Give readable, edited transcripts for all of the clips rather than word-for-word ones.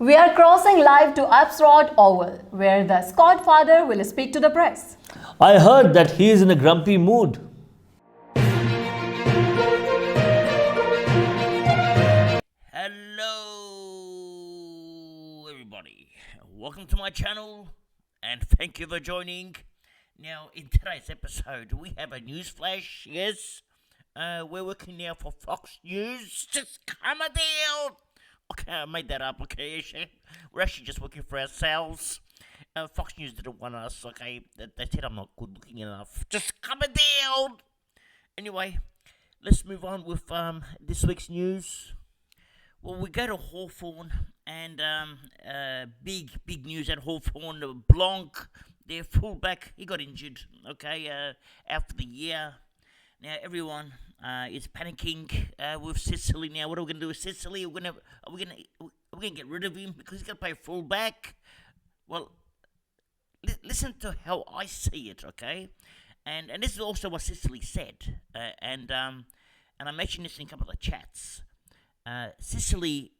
We are crossing live to Absrod Oval, where the Scodfather will speak to the press. I heard that he is in a grumpy mood. Hello, everybody. Welcome to my channel, and thank you for joining. Now, in today's episode, we have a news flash. Yes, we're working now for Fox News. Just calm it down. Okay, I made that up. Okay, we're actually just working for ourselves. Fox News didn't want us. Okay, they said I'm not good looking enough. Just calm it down. Anyway, let's move on with this week's news. Well, we go to Hawthorn, and big news at Hawthorn. Blanc, their fullback, he got injured. Okay, out for the year. Now everyone is panicking with Sicily. Now, what are we going to do with Sicily? Are we going to get rid of him because he's going to play fullback? Well, listen to how I see it. Okay, and this is also what Sicily said. And I mentioned this in a couple of chats. Sicily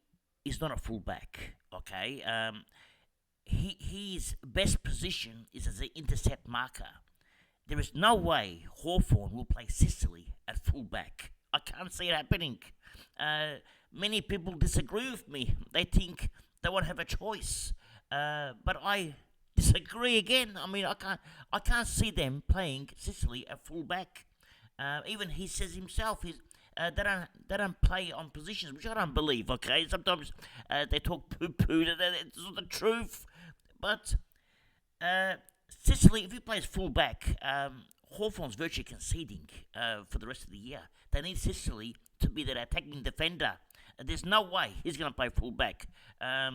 is not a fullback, okay? His best position is as an intercept marker. There is no way Hawthorn will play Sicily at fullback. I can't see it happening. Many people disagree with me. They think they won't have a choice. But I disagree again. I mean, I can't see them playing Sicily at fullback. Even he says himself, they don't play on positions, which I don't believe, okay? Sometimes they talk poo-poo, it's not the truth. But Sicily, if he plays full-back, Hawthorn's virtually conceding for the rest of the year. They need Sicily to be that attacking defender. There's no way he's going to play full-back.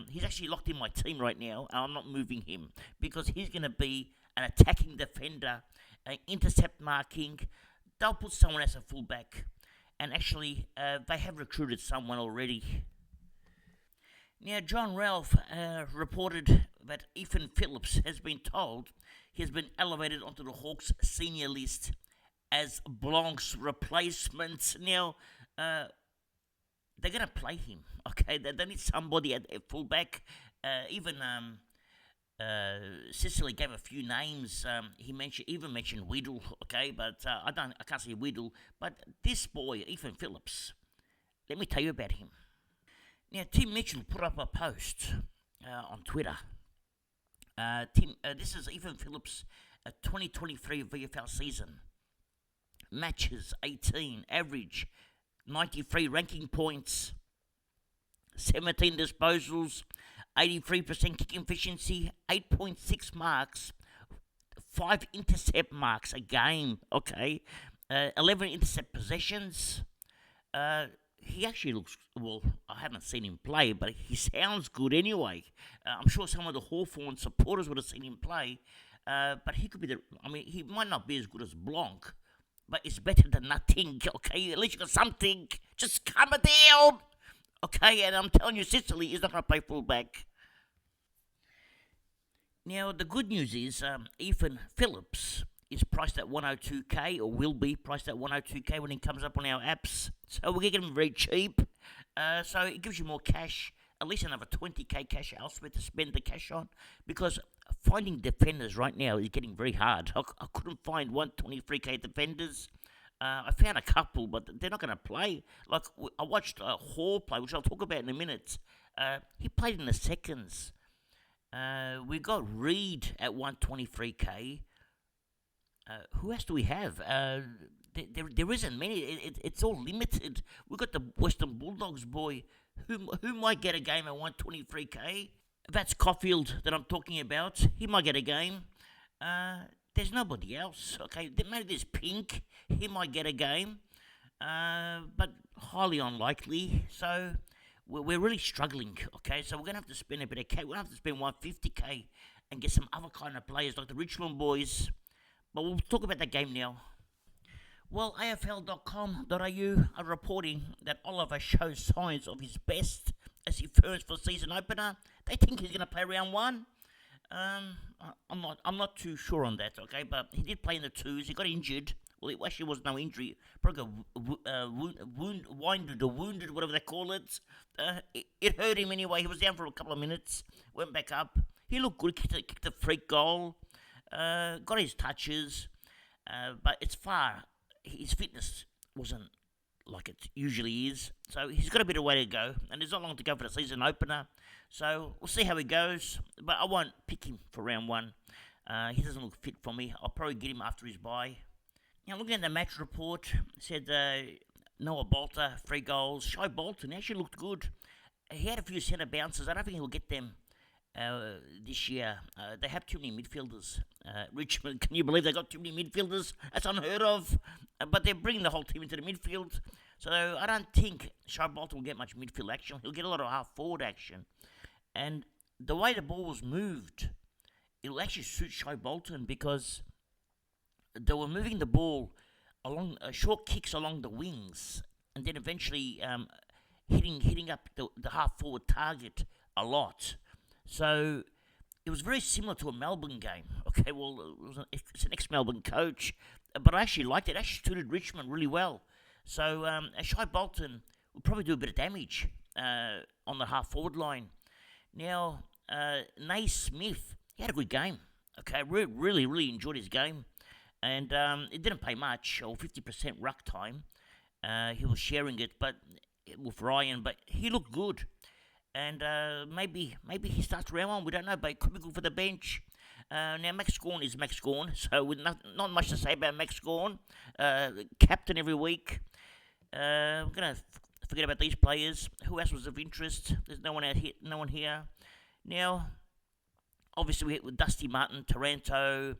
He's actually locked in my team right now, and I'm not moving him, because he's going to be an attacking defender, intercept marking. They'll put someone as a full-back. And actually, they have recruited someone already. Now, John Ralph reported that Ethan Phillips has been told he has been elevated onto the Hawks senior list as Blanc's replacement. Now, they're going to play him, okay? They need somebody at fullback. Even Sicily gave a few names. He mentioned Weedle, okay, but I can't say Weedle. But this boy, Ethan Phillips, let me tell you about him. Now, Tim Mitchell put up a post on Twitter. This is Ethan Phillips' 2023 VFL season. Matches 18, average 93 ranking points, 17 disposals, 83% kick efficiency, 8.6 marks, 5 intercept marks a game, okay, 11 intercept possessions. He actually looks, well, I haven't seen him play, but he sounds good anyway. I'm sure some of the Hawthorn supporters would have seen him play, but he could be he might not be as good as Blanc, but it's better than nothing, okay? At least you got something. Just calm it down. Okay, and I'm telling you, Sicily is not going to play fullback. Now, the good news is Ethan Phillips is priced at 102k, or will be priced at 102k when he comes up on our apps. So we're getting him very cheap. So it gives you more cash, at least another 20k cash elsewhere to spend the cash on, because finding defenders right now is getting very hard. I couldn't find 123k defenders. I found a couple, but they're not going to play. Like, I watched Hall play, which I'll talk about in a minute. He played in the seconds. We got Reed at 123k. Who else do we have? There isn't many. It's all limited. We got the Western Bulldogs boy, who might get a game at 123k. That's Caulfield that I'm talking about. He might get a game. There's nobody else, okay? Maybe there's Pink. He might get a game, but highly unlikely. So we're really struggling, okay? So we're going to have to spend a bit of cash. We're going to have to spend 150k and get some other kind of players like the Richmond boys. But we'll talk about that game now. Well, AFL.com.au are reporting that Oliver shows signs of his best as he firms for season opener. They think he's going to play round 1. I'm not too sure on that, okay? But he did play in the twos. He got injured Well, it actually was no injury. Probably got wounded, whatever they call it. It hurt him anyway. He was down for a couple of minutes, went back up. He looked good, kicked a freak goal, got his touches, but it's far. His fitness wasn't like it usually is. So he's got a bit of way to go, and there's not long to go for the season opener. So we'll see how he goes, but I won't pick him for round one. He doesn't look fit for me. I'll probably get him after his bye. Now, looking at the match report, it said Noah Bolter, 3 goals. Shy Bolton actually looked good. He had a few centre bounces. I don't think he'll get them this year. They have too many midfielders. Richmond, can you believe they got too many midfielders? That's unheard of. But they're bringing the whole team into the midfield. So I don't think Shy Bolton will get much midfield action. He'll get a lot of half-forward action. And the way the ball was moved, it'll actually suit Shy Bolton because they were moving the ball along short kicks along the wings, and then eventually hitting up the half forward target a lot. So it was very similar to a Melbourne game. Okay, well, it's an ex-Melbourne coach, but I actually liked it. It actually suited Richmond really well. So Shy Bolton will probably do a bit of damage on the half forward line. Now, Naismith, he had a good game. Okay, really enjoyed his game. And it didn't pay much, or 50% ruck time. He was sharing it, but with Ryan, but he looked good. And maybe he starts round one. We don't know, but it could be good for the bench. Now Max Gawn is Max Gawn, so with not much to say about Max Gawn. Captain every week. I'm gonna forget about these players. Who else was of interest? There's no one out here. No one here. Now, obviously we hit with Dusty Martin, Taranto,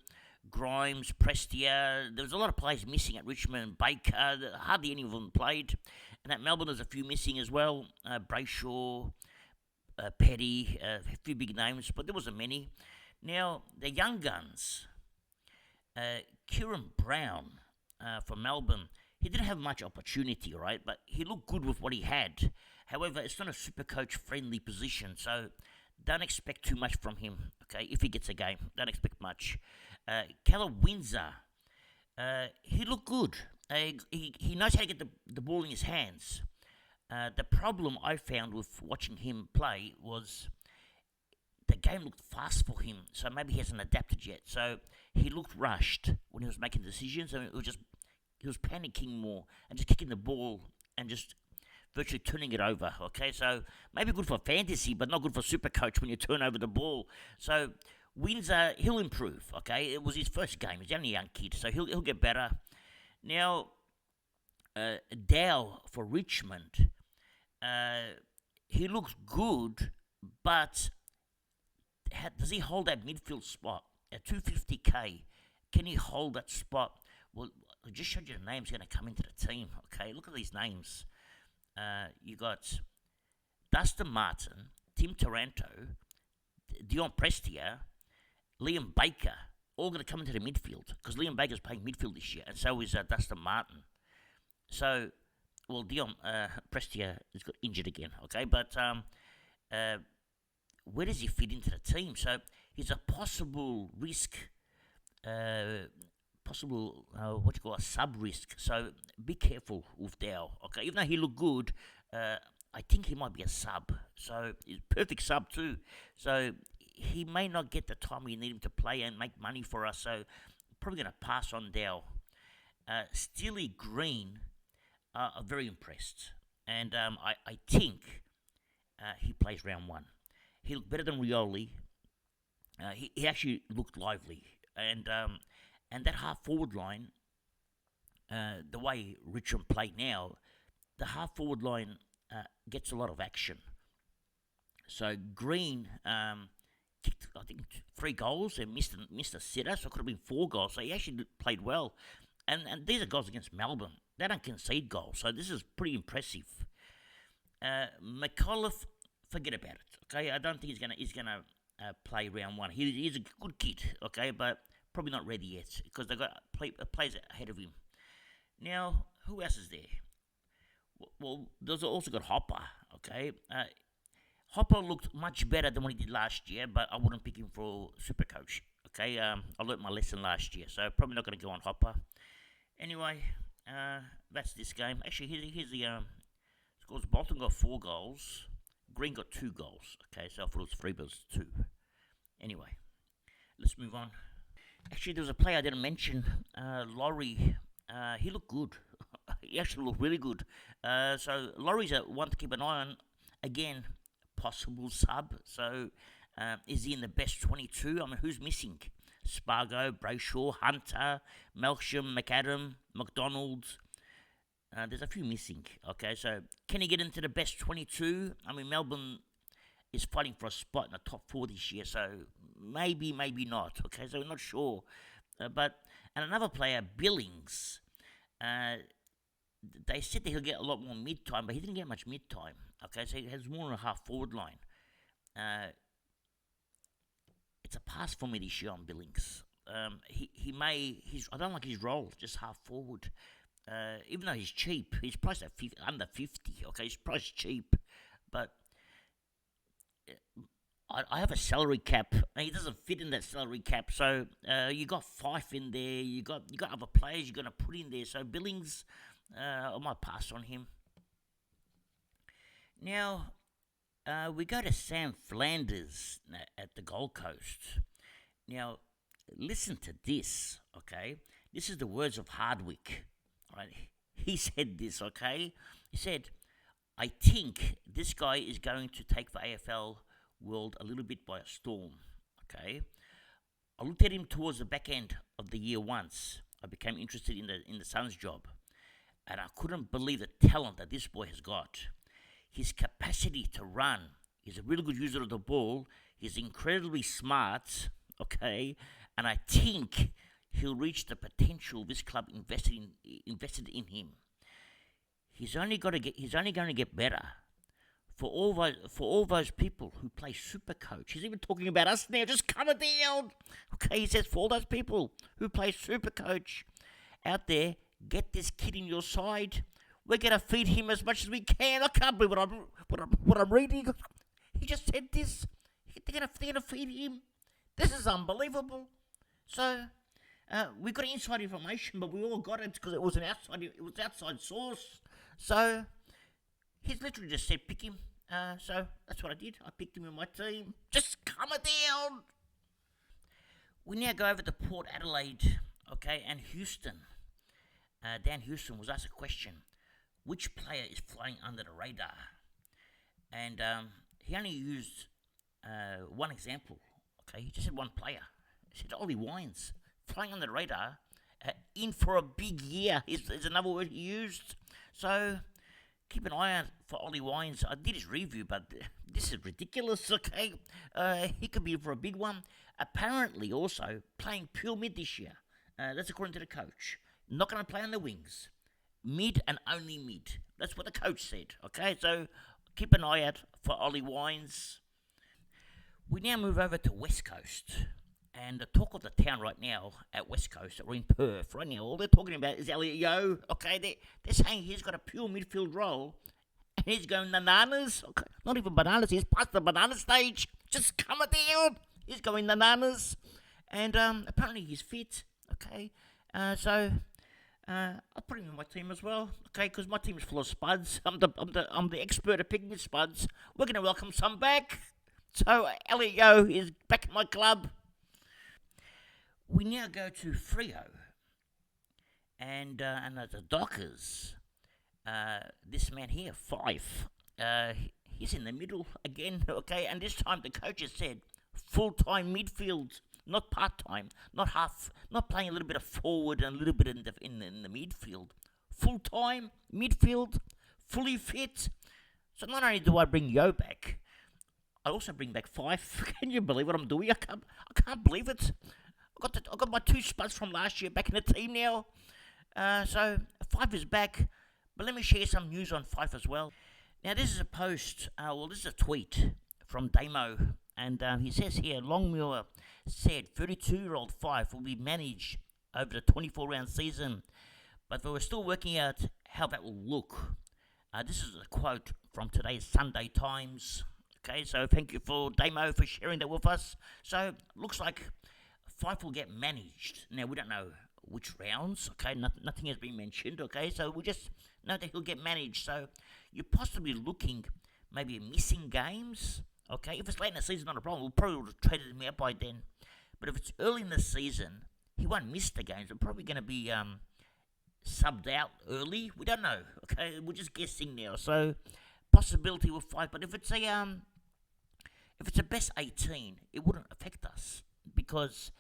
Grimes, Prestia. There was a lot of players missing at Richmond. Baker, hardly any of them played. And at Melbourne, there's a few missing as well. Brayshaw, Petty, a few big names, but there wasn't many. Now, the young guns, Kieran Brown from Melbourne, he didn't have much opportunity, right? But he looked good with what he had. However, it's not a Supercoach-friendly position, so don't expect too much from him, okay? If he gets a game, don't expect much. Callum Windsor, he looked good. He knows how to get the ball in his hands. The problem I found with watching him play was the game looked fast for him, so maybe he hasn't adapted yet. So he looked rushed when he was making decisions, and he was panicking more and just kicking the ball and just virtually turning it over. Okay, so maybe good for fantasy, but not good for Supercoach when you turn over the ball. So Windsor, he'll improve. Okay, it was his first game. He's only a young kid, so he'll get better. Now, Dow for Richmond, he looks good, but does he hold that midfield spot at 250k? Can he hold that spot? Well, I just showed you the names going to come into the team. Okay, look at these names. You got Dustin Martin, Tim Taranto, Dion Prestia, Liam Baker, all going to come into the midfield because Liam Baker's playing midfield this year, and so is Dustin Martin. So, well, Dion Prestia has got injured again, okay? But where does he fit into the team? So he's a possible risk, a sub-risk. So be careful with Dow, okay? Even though he looked good, I think he might be a sub. So he's a perfect sub too. So he may not get the time we need him to play and make money for us. So probably going to pass on Dow. Steely Green are very impressed. And I think he plays round one. He looked better than Rioli. He actually looked lively. And that half-forward line, the way Richmond play now, the half-forward line gets a lot of action. So Green kicked, I think, 3 goals and missed a sitter, so it could have been 4 goals. So he actually played well. And these are goals against Melbourne. They don't concede goals, so this is pretty impressive. McAuliffe, forget about it. Okay, I don't think he's gonna play round one. He's a good kid. Okay, but probably not ready yet because they've got players ahead of him. Now, who else is there? Well, there's also got Hopper. Okay, Hopper looked much better than what he did last year, but I wouldn't pick him for Supercoach. Okay, I learnt my lesson last year, so probably not going to go on Hopper. Anyway, that's this game. Actually, here's the scores. Bolton got 4 goals. Green got 2 goals. Okay, so I thought it was 3, but it was 2. Anyway, let's move on. Actually, there was a player I didn't mention, Laurie. He looked good. He actually looked really good. So Laurie's one to keep an eye on. Again, possible sub. So is he in the best 22? I mean, who's missing? Spargo, Brayshaw, Hunter, Melksham, McAdam, McDonald. There's a few missing. Okay, so can he get into the best 22? I mean, Melbourne is fighting for a spot in the top 4 this year, so maybe not. Okay, so we're not sure. And another player, Billings. They said that he'll get a lot more mid-time, but he didn't get much mid-time. Okay, so he has more than a half forward line. It's a pass for me this year on Billings. I don't like his role, just half forward. Even though he's cheap, he's priced at under 50. Okay, he's priced cheap, but I have a salary cap, and he doesn't fit in that salary cap. So you got Fife in there, you got other players you're going to put in there. So Billings, I might pass on him. Now we go to Sam Flanders at the Gold Coast. Now listen to this, okay? This is the words of Hardwick. Right? He said this, okay? He said, "I think this guy is going to take the AFL world a little bit by a storm, okay? I looked at him towards the back end of the year once. I became interested in the Suns job, and I couldn't believe the talent that this boy has got. His capacity to run, he's a really good user of the ball, he's incredibly smart, okay? And I think he'll reach the potential this club invested in him. He's only going to get better. For all those people who play Supercoach, he's even talking about us now. Just come down, okay? He says for all those people who play Supercoach out there, get this kid in your side. We're gonna feed him as much as we can. I can't believe what I'm reading. He just said this. They're gonna feed him. This is unbelievable. So we got inside information, but we all got it because it was outside source. So he's literally just said pick him. So that's what I did. I picked him in my team. Just calm it down. We now go over to Port Adelaide, okay, and Houston. Dan Houston was asked a question: which player is flying under the radar? And he only used one example. Okay, he just said one player. He said Ollie Wines. Flying on the radar, in for a big year is another word he used. So keep an eye out for Ollie Wines. I did his review, but this is ridiculous, okay? He could be in for a big one. Apparently also playing pure mid this year. That's according to the coach. Not going to play on the wings. Mid and only mid. That's what the coach said, okay? So keep an eye out for Ollie Wines. We now move over to West Coast. And the talk of the town right now at West Coast, or in Perth, right now, all they're talking about is Elliot Yeo. Okay, they're saying he's got a pure midfield role, and he's going bananas. Okay, not even bananas, he's past the banana stage. Just come it down. He's going bananas. And apparently he's fit. Okay, so I'll put him in my team as well. Okay, because my team is full of spuds. I'm the expert at picking spuds. We're going to welcome some back. So Elliot Yeo is back in my club. We now go to Freo, and at the Dockers, this man here, Fife, he's in the middle again, okay, and this time the coach has said full-time midfield, not part-time, not half, not playing a little bit of forward and a little bit in the midfield, full-time midfield, fully fit. So not only do I bring Yo back, I also bring back Fife. Can you believe what I'm doing? I can't believe it. I got my 2 spuds from last year back in the team now. So Fife is back. But let me share some news on Fife as well. Now this is a post, this is a tweet from Damo. And he says here, Longmuir said 32-year-old Fife will be managed over the 24-round season. But we're still working out how that will look. This is a quote from today's Sunday Times. Okay, so thank you for Damo for sharing that with us. So looks like Fife will get managed. Now, we don't know which rounds. Okay, nothing has been mentioned. Okay, so we just know that he'll get managed. So you're possibly looking maybe missing games. Okay, if it's late in the season, not a problem. We'll probably would have traded him out by then. But if it's early in the season, he won't miss the games. We're probably going to be subbed out early. We don't know. Okay, we're just guessing now. So possibility we'll fight. But if it's a best 18, it wouldn't affect us because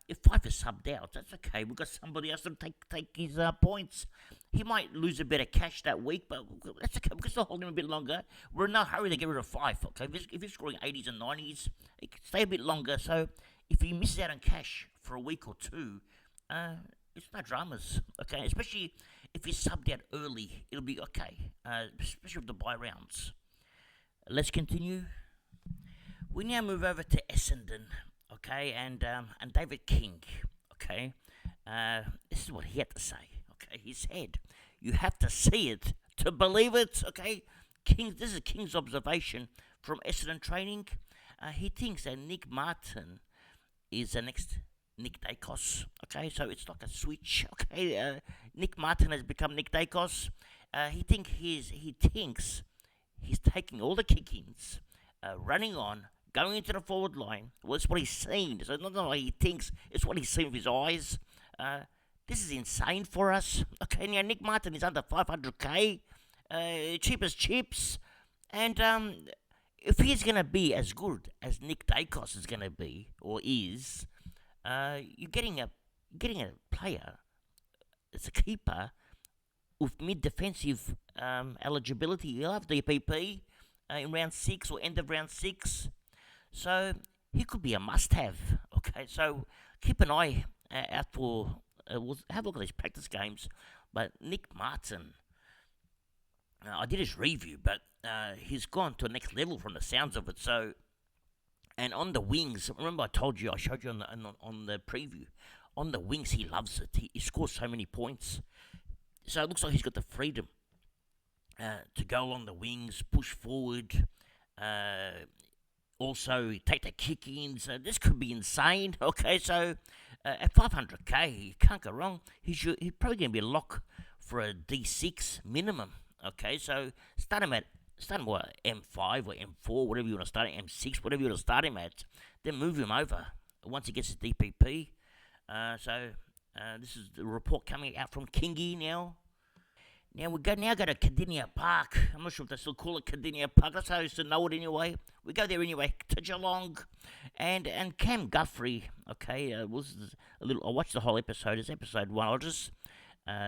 if Fife is subbed out, that's okay. We've got somebody else to take his points. He might lose a bit of cash that week, but that's okay. We can still hold him a bit longer. We're in no hurry to get rid of Fife, okay? If he's scoring 80s and 90s, he can stay a bit longer. So if he misses out on cash for a week or two, it's no dramas, okay? Especially if he's subbed out early, it'll be okay, especially with the bye rounds. Let's continue. We now move over to Essendon, okay, and David King, okay. This is what he had to say, okay. He said, "You have to see it to believe it," okay. This is King's observation from Essendon training. He thinks that Nick Martin is the next Nick Dacos, okay. So it's like a switch, okay. Nick Martin has become Nick Dacos. He thinks he's taking all the kick-ins, running on, going into the forward line. Well, it's what he's seen. So it's not what he thinks, it's what he's seen with his eyes. This is insane for us. Okay, now Nick Martin is under 500k, cheap as chips. And if he's going to be as good as Nick Dacos is going to be, or is, you're getting a player, it's a keeper, with mid-defensive eligibility. He'll have DPP in round 6 or end of round 6. So he could be a must-have. Okay, so keep an eye out for. We'll have a look at these practice games. But Nick Martin, I did his review, but he's gone to a next level from the sounds of it. So, and on the wings, remember I showed you on the preview. On the wings, he loves it. He scores so many points. So it looks like he's got the freedom to go along the wings, push forward. Also, take the kick-ins. This could be insane. Okay, so at 500k, you can't go wrong. He's probably going to be a lock for a D6 minimum. Okay, so start him what, M5 or M4, whatever you want to start him, M6, whatever you want to start him at. Then move him over once he gets his DPP. This is the report coming out from Kingy now. Now we go to Cadia Park. I'm not sure if they still call it Cadia Park. That's how I used to know it anyway. We go there anyway to Geelong, and Cam Guthrie. Okay, was a little. I watched the whole episode. It's episode 1.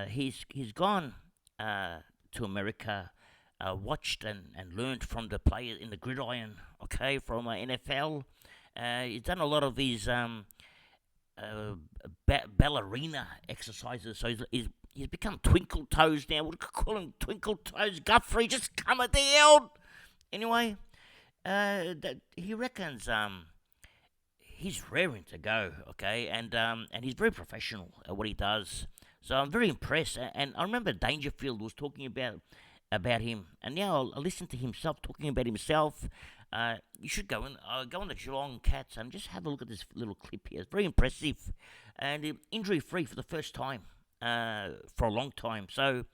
He's gone to America, watched and learned from the players in the gridiron. Okay, from NFL. He's done a lot of these ballerina exercises. So he's become Twinkle Toes now. We'll call him Twinkle Toes Guthrie. Just come it down. Anyway, he reckons he's raring to go. Okay, and he's very professional at what he does. So I'm very impressed. And I remember Dangerfield was talking about him, and now I listen to himself talking about himself. You should go on the Geelong Cats and just have a look at this little clip here. It's very impressive, and injury-free for the first time for a long time. So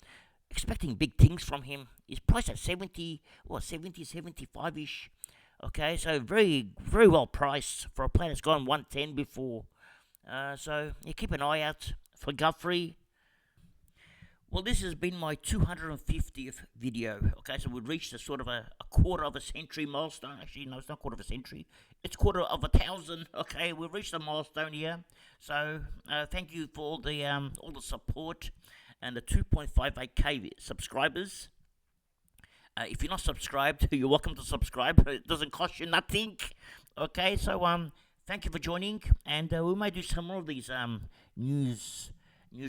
expecting big things from him. He's priced at 70, 75-ish. Okay, so very, very well priced for a player that's gone 110 before. So you keep an eye out for Guthrie. Well, this has been my 250th video. Okay, so we've reached a sort of a quarter of a century milestone. Actually, no, it's not quarter of a century. It's quarter of 1,000. Okay, we've reached a milestone here. So thank you for all the support and the 2.58k subscribers. If you're not subscribed, you're welcome to subscribe. It doesn't cost you nothing. Okay, so thank you for joining, and we may do some more of these news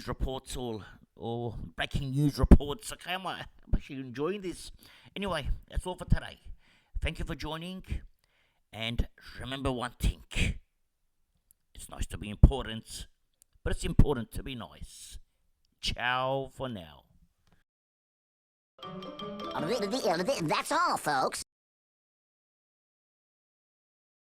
reports or breaking news reports. Okay, I'm actually enjoying this. Anyway, that's all for today. Thank you for joining, and remember one thing. It's nice to be important, but it's important to be nice. Ciao for now. That's all, folks.